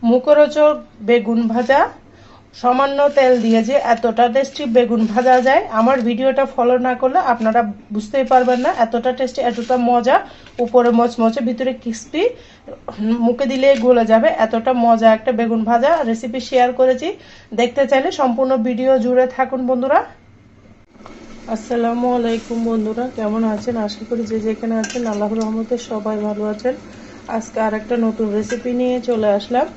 মুখরোচক বেগুন ভাজা সামান্য তেল দিয়ে যে এতটা টেস্টি বেগুন ভাজা যায়, আমার ভিডিওটা ফলো না করলে আপনারা বুঝতেই পারবেন না। এতটা টেস্টি, এতটা মজা, উপরে মচমচে ভিতরে ক্রিস্পি, মুখে দিলে গলে যাবে, এতটা মজা একটা বেগুন ভাজা রেসিপি শেয়ার করেছি। দেখতে চাইলে সম্পূর্ণ ভিডিও জুড়ে থাকুন বন্ধুরা। আসসালামু আলাইকুম বন্ধুরা, কেমন আছেন? আশা করি যে যেখানে আছেন আল্লাহর রহমতে সবাই ভালো আছেন। আজকে আর একটা নতুন রেসিপি নিয়ে চলে আসলাম।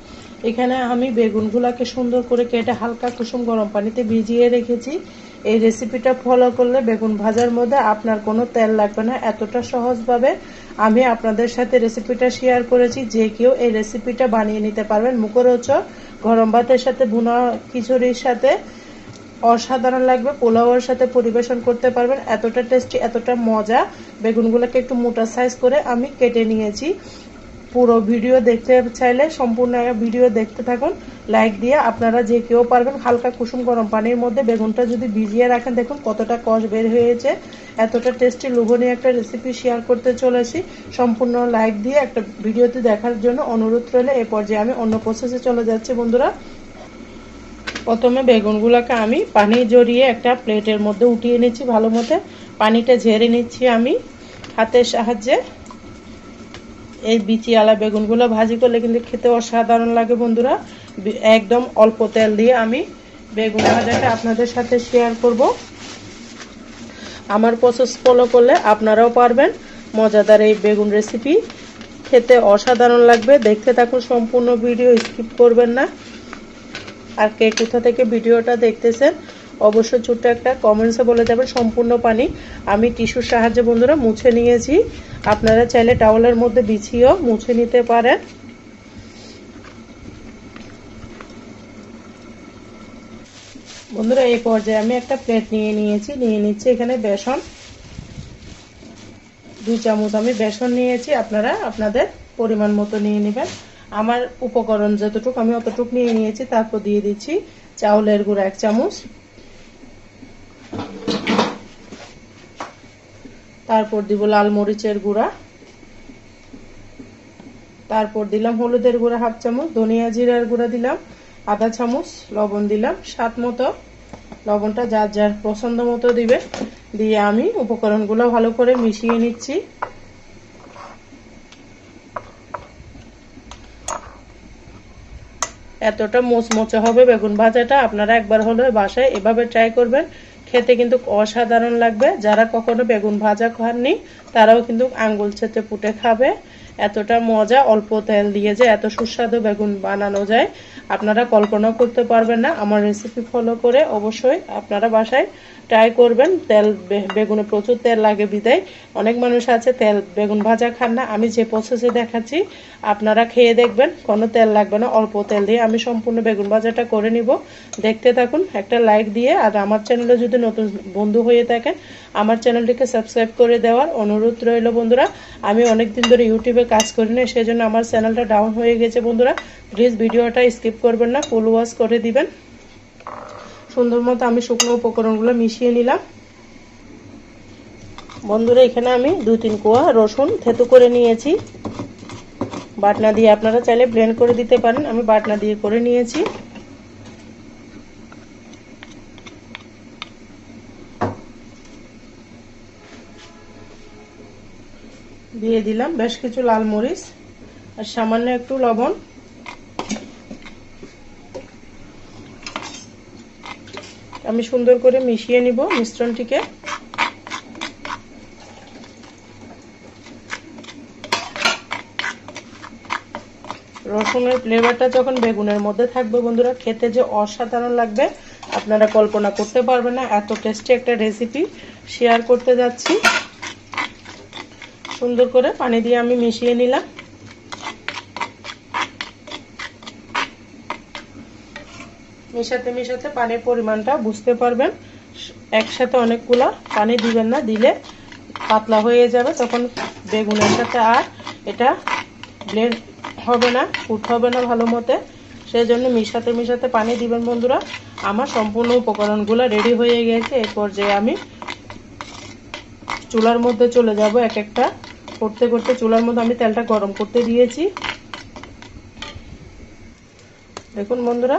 এখানে আমি বেগুনগুলোকে সুন্দর করে কেটে হালকা কুসুম গরম পানিতে ভিজিয়ে রেখেছি। এই রেসিপিটা ফলো করলে বেগুন ভাজার মধ্যে আপনার কোনো তেল লাগবে না। এতটা সহজভাবে আমি আপনাদের সাথে রেসিপিটা শেয়ার করেছি, যে কেউ এই রেসিপিটা বানিয়ে নিতে পারবেন। মুখরোচক গরম ভাতের সাথে, ভুনা খিচুড়ির সাথে অসাধারণ লাগবে, পোলাওয়ের সাথে পরিবেশন করতে পারবেন। এতটা টেস্টি, এতটা মজা। বেগুনগুলোকে একটু মোটা সাইজ করে আমি কেটে নিয়েছি। পুরো ভিডিও দেখতে চাইলে সম্পূর্ণ ভিডিও দেখতে থাকুন লাইক দিয়ে। আপনারা যে কেউ পারবেন হালকা কুসুম গরম পানির মধ্যে বেগুনটা যদি ভিজিয়ে রাখেন, দেখুন কতটা কষ বের হয়েছে। এতটা টেস্টি লোভনীয় একটা রেসিপি শেয়ার করতে চলেছি। সম্পূর্ণ লাইক দিয়ে একটা ভিডিওতে দেখার জন্য অনুরোধ রইলে। এই পর্যায়ে আমি অন্য প্রসেসে চলে যাচ্ছি বন্ধুরা। প্রথমে বেগুনগুলোকে আমি পানি জড়িয়ে একটা প্লেটের মধ্যে উঠিয়ে নিচ্ছি। ভালো মতো পানিটা ঝেড়ে নিচ্ছি আমি হাতের সাহায্যে। এই বিচিওয়ালা বেগুনগুলো ভাজি করলে কিন্তু খেতে অসাধারণ লাগে বন্ধুরা। একদম অল্প তেল দিয়ে আমি বেগুন ভাজাটা আপনাদের সাথে শেয়ার করব। আমার প্রসেস ফলো করলে আপনারাও পারবেন মজাদার এই বেগুন রেসিপি। খেতে অসাধারণ লাগবে। দেখতে থাকুন সম্পূর্ণ ভিডিও, স্কিপ করবেন না। আর কে কোথা থেকে ভিডিওটা দেখতেছেন অবশ্যই ছোট্ট একটা কমেন্টসে বলে যাবেন। সম্পূর্ণ পানি আমি টিস্যুর সাহায্যে বন্ধুরা মুছে নিয়েছি। আপনারা চাইলে টাওয়ালের মধ্যে বিছিয়েও মুছে নিতে পারেন। বন্ধুরা এই পর্যায়ে আমি একটা প্লেট নিয়ে নিচ্ছি এখানে বেসন। 2 চামচ আমি বেসন নিয়েছি। আপনারা আপনাদের পরিমাণ মতো নিয়ে নেবেন। আমার উপকরণ যতটুকু আমি অতটুকু নিয়ে নিয়েছি। তারপর দিয়ে দিচ্ছি চাউলের গুঁড়া 1 চামচ, তারপর দিব লাল মরিচের গুঁড়া, তারপর দিলাম হলুদের গুঁড়া 1/2 চামচ, ধনিয়া জিরার গুঁড়া দিলাম 1/2 চামচ, লবণ দিলাম স্বাদ মতো। লবণটা যার যার পছন্দ মতো দিবে। দিয়ে আমি উপকরণগুলো ভালো করে মিশিয়ে নিচ্ছি। এতটা মোচমোচে হবে বেগুন ভাজাটা। আপনারা একবার হলে বাসায় এভাবে ট্রাই করবেন, খেতে কিন্তু অসাধারণ লাগবে। যারা কখনো বেগুন ভাজা খাননি তারাও কিন্তু আঙ্গুল চেটে পুটে খাবে। এতটা মজা, অল্প তেল দিয়ে যে এত সুস্বাদু বেগুন বানানো যায় আপনারা কল্পনাও করতে পারবেন না। আমার রেসিপি ফলো করে অবশ্যই আপনারা বাসায় ট্রাই করবেন। তেল বেগুনে প্রচুর তেল লাগে বিদায় অনেক মানুষ আছে তেল বেগুন ভাজা খান না। আমি যে প্রসেসে দেখাচ্ছি আপনারা খেয়ে দেখবেন, কোনো তেল লাগবে না। অল্প তেল দিয়ে আমি সম্পূর্ণ বেগুন ভাজাটা করে নিব। দেখতে থাকুন একটা লাইক দিয়ে। আর আমার চ্যানেলে যদি নতুন বন্ধু হয়ে থাকেন আমার চ্যানেলটিকে সাবস্ক্রাইব করে দেওয়ার অনুরোধ রইল বন্ধুরা। আমি অনেকদিন ধরে ইউটিউবে কাজ করি না, সেজন্য আমার চ্যানেলটা ডাউন হয়ে গেছে বন্ধুরা। প্লিজ ভিডিওটা স্কিপ করবেন না, ফুল ওয়াচ করে দিবেন। সুন্দর মতো আমি শুকনো উপকরণগুলো মিশিয়ে নিলাম বন্ধুরা। এখানে আমি 2-3 কোয়া রসুন থেতো করে নিয়েছি। বাটনা দিয়ে আপনারা চাইলে ব্লেন্ড করে দিতে পারেন, আমি বাটনা দিয়ে করে নিয়েছি। দিয়ে দিলাম বেশ কিছু লাল মরিচ আর সামান্য একটু লবণ। আমি সুন্দর করে মিশিয়ে নিব মিশ্রণটিকে। রসুনের ফ্লেভারটা যখন বেগুনের মধ্যে থাকবে বন্ধুরা, খেতে যে অসাধারণ লাগবে আপনারা কল্পনা করতে পারবেন না। এত টেস্টি একটা রেসিপি শেয়ার করতে যাচ্ছি। সুন্দর করে পানি দিয়ে আমি মিশিয়ে নিলাম। মিশাতে মিশাতে পানির পরিমাণটা বুঝতে পারবেন। একসাথে অনেকগুলা পানি দিবেন না, দিলে পাতলা হয়ে যাবে, তখন বেগুনের সাথে আর এটা ব্লেন্ড হবে না, ফুট হবে না ভালো মতে। সেই জন্য মিশাতে মিশাতে পানি দিবেন বন্ধুরা। আমার সম্পূর্ণ উপকরণগুলো রেডি হয়ে গেছে। এই পর্যায়ে আমি চুলার মধ্যে চলে যাব। এক একটা করতে করতে চুলার মধ্যে আমি তেলটা গরম করতে দিয়েছি। দেখুন বন্ধুরা,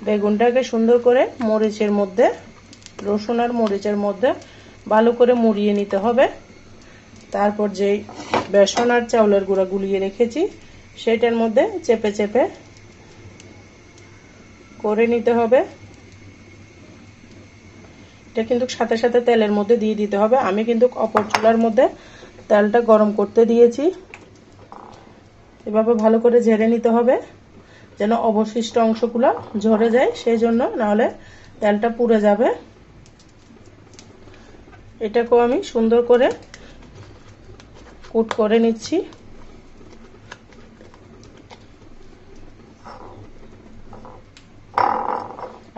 বেগুনটাকে সুন্দর করে মরিচের মধ্যে, রসুন আর মরিচের মধ্যে ভালো করে মুড়িয়ে নিতে হবে। তারপর যেই বেসন আর চাউলের গুঁড়া গুলিয়ে রেখেছি সেটার মধ্যে চেপে চেপে করে নিতে হবে। এটা কিন্তু সাথে সাথে তেলের মধ্যে দিয়ে দিতে হবে। আমি কিন্তু অপর চুলার মধ্যে তেলটা গরম করতে দিয়েছি। এভাবে ভালো করে ঝেড়ে নিতে হবে যেন অবশিষ্ট অংশগুলো ঝরে যায়, সেই জন্য, নাহলে তেলটা পুড়ে যাবে। এটাকেও আমি সুন্দর করে কুট করে নিচ্ছি।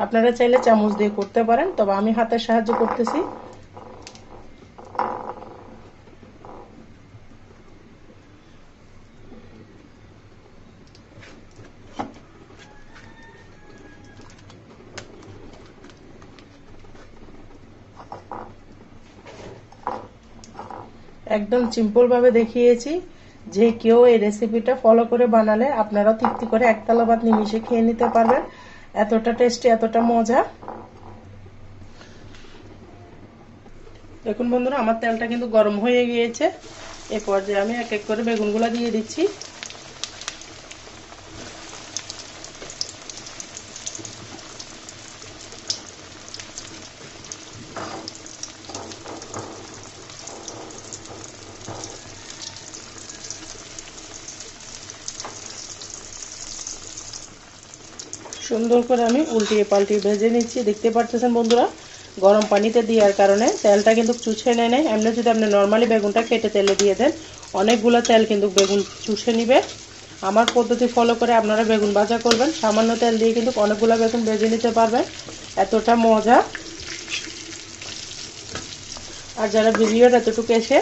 আপনারা চাইলে চামচ দিয়ে করতে পারেন, তবে আমি হাতের সাহায্য করতেছি। একদম সিম্পল ভাবে দেখিয়েছি, যে কেউ এই রেসিপিটা ফলো করে বানালে আপনারা তৃপ্তি করে একতলা ভাত নিমিশে খেয়ে নিতে পারবেন। এতটা টেস্টি, এতটা মজা। দেখুন বন্ধুরা, আমার তেলটা কিন্তু গরম হয়ে গিয়েছে। এই পর্যায়ে আমি এক এক করে বেগুনগুলো দিয়ে দিচ্ছি। সুন্দর করে আমি উল্টিয়ে পাল্টিয়ে ভেজে নিচ্ছি। দেখতে পাচ্ছেন বন্ধুরা, গরম পানিতে দেওয়ার কারণে তেলটা কিন্তু চুষে নেয় নাই। এমনি যদি আপনি নর্মালি বেগুনটা কেটে তেলে দিয়ে দেন, অনেকগুলো তেল কিন্তু বেগুন চুষে নিবে। আমার পদ্ধতি ফলো করে আপনারা বেগুন ভাজা করবেন, সামান্য তেল দিয়ে কিন্তু অনেকগুলো বেগুন ভেজে নিতে পারবেন। এতটা মজা। আর যারা ভিডিওর এতটুকু এসে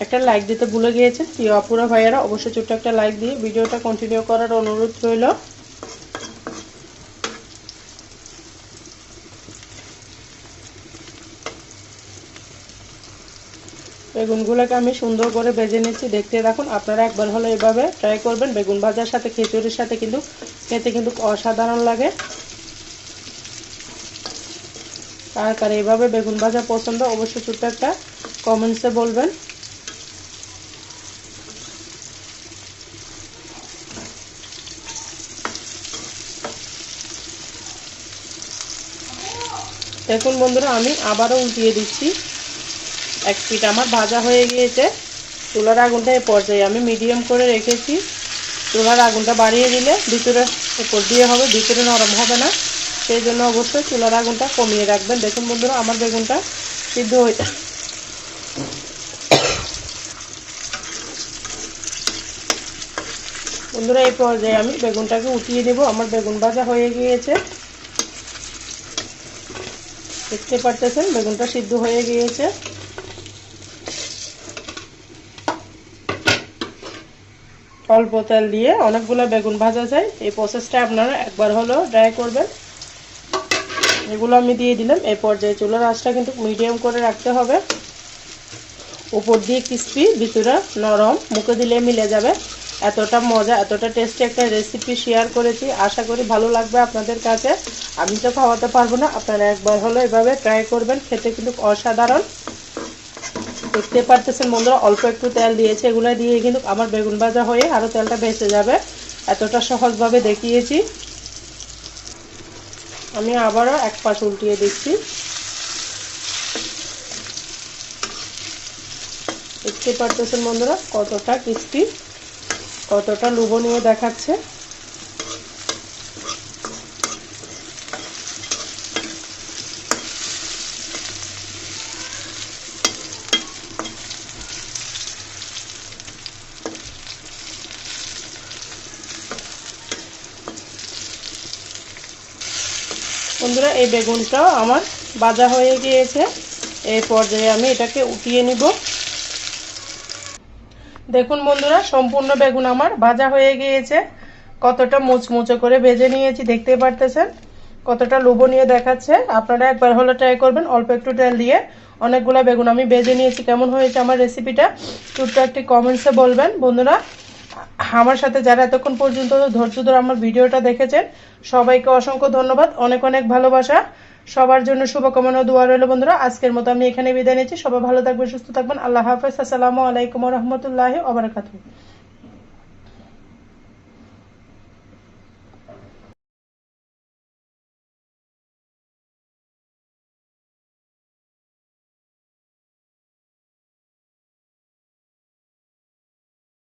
একটা লাইক দিতে ভুলে গিয়েছেন, প্রিয় আপুরা ভাইয়ারা, অবশ্যই ছোট্ট একটা লাইক দিয়ে ভিডিওটা কন্টিনিউ করার অনুরোধ রইল। বেগুনগুলোকে আমি সুন্দর করে ভেজে নিচ্ছি। দেখতে দেখুন, আপনারা একবার হলে এভাবে ট্রাই করবেন। বেগুন ভাজার সাথে খিচুড়ির সাথে কিন্তু খেতে কিন্তু অসাধারণ লাগে। কার কার এইভাবে বেগুন ভাজা পছন্দ, অবশ্যই ছোট্ট একটা কমেন্টসে বলবেন। দেখুন বন্ধুরা, আমি আবারও উল্টিয়ে দিচ্ছি। এক পিঠ আমার ভাজা হয়ে গিয়েছে। চুলার আগুনটা এই পর্যায়ে আমি মিডিয়াম করে রেখেছি। চুলার আগুনটা বাড়িয়ে দিলে ভিতরে উপর দিয়ে হবে, ভিতরে নরম হবে না, সেই জন্য অবশ্যই চুলার আগুনটা কমিয়ে রাখবেন। দেখুন বন্ধুরা, আমার বেগুনটা সিদ্ধ হয়ে বন্ধুরা, এই পর্যায়ে আমি বেগুনটাকে উঠিয়ে দেব। আমার বেগুন ভাজা হয়ে গিয়েছে। দেখতে পারতেছেন বেগুনটা সিদ্ধ হয়ে গিয়েছে। অল্প তেল দিয়ে অনেকগুলো বেগুন ভাজা যায়। এই প্রসেসটা আপনারা একবার হলেও ট্রাই করবেন। এগুলো আমি দিয়ে দিলাম। এই পর্যায়ে চুলার আঁচটা কিন্তু মিডিয়াম করে রাখতে হবে। উপর দিয়ে ক্রিস্পি, ভিতরে নরম, মুখে দিলে মিলে যাবে। এতটা মজা, এতটা টেস্টি একটা রেসিপি শেয়ার করেছি। আশা করি ভালো লাগবে আপনাদের কাছে। আমি তো খাওয়াতে পারবো না, আপনারা একবার হলো এভাবে ট্রাই করবেন। খেতে কিন্তু অসাধারণ। দেখতে পারতেছেন বন্ধুরা, অল্প একটু তেল দিয়েছে। এগুলো দিয়ে কিন্তু আমার বেগুন ভাজা হয়ে আরও তেলটা বেঁচে যাবে। এতটা সহজভাবে দেখিয়েছি। আমি আবারও এক পাশ উল্টিয়ে দিচ্ছি। দেখতে পারতেছেন বন্ধুরা, কতটা ক্রিস্পি, কতটা লোভনীয় দেখাচ্ছে। বন্ধুরা, এই বেগুনটাও আমার ভাজা হয়ে গিয়েছে। এই পর্যায়ে আমি এটাকে উঠিয়ে নিব। দেখুন বন্ধুরা, সম্পূর্ণ বেগুন আমার ভাজা হয়ে গিয়েছে। কতটা মুচমুচে করে ভেজে নিয়েছি, দেখতে পারতেছেন কতটা লোভনীয় দেখাচ্ছে। আপনারা একবার হলো ট্রাই করবেন। অল্প একটু তেল দিয়ে অনেকগুলো বেগুন আমি ভেজে নিয়েছি। কেমন হয়েছে আমার রেসিপিটা ছোট্ট একটি কমেন্টসে বলবেন বন্ধুরা। আমার সাথে যারা এতক্ষণ পর্যন্ত ধৈর্য ধরে আমার ভিডিওটা দেখেছেন সবাইকে অসংখ্য ধন্যবাদ, অনেক অনেক ভালোবাসা। সবার জন্য শুভকামনা ও দোয়া রইল বন্ধুরা। আজকের মতো আমি এখানে বিদায় নিচ্ছি। সবাই ভালো থাকবেন, সুস্থ থাকবেন। আল্লাহ হাফেজ। আসসালামু আলাইকুম ওয়া রাহমাতুল্লাহি ওয়া বারাকাতুহু।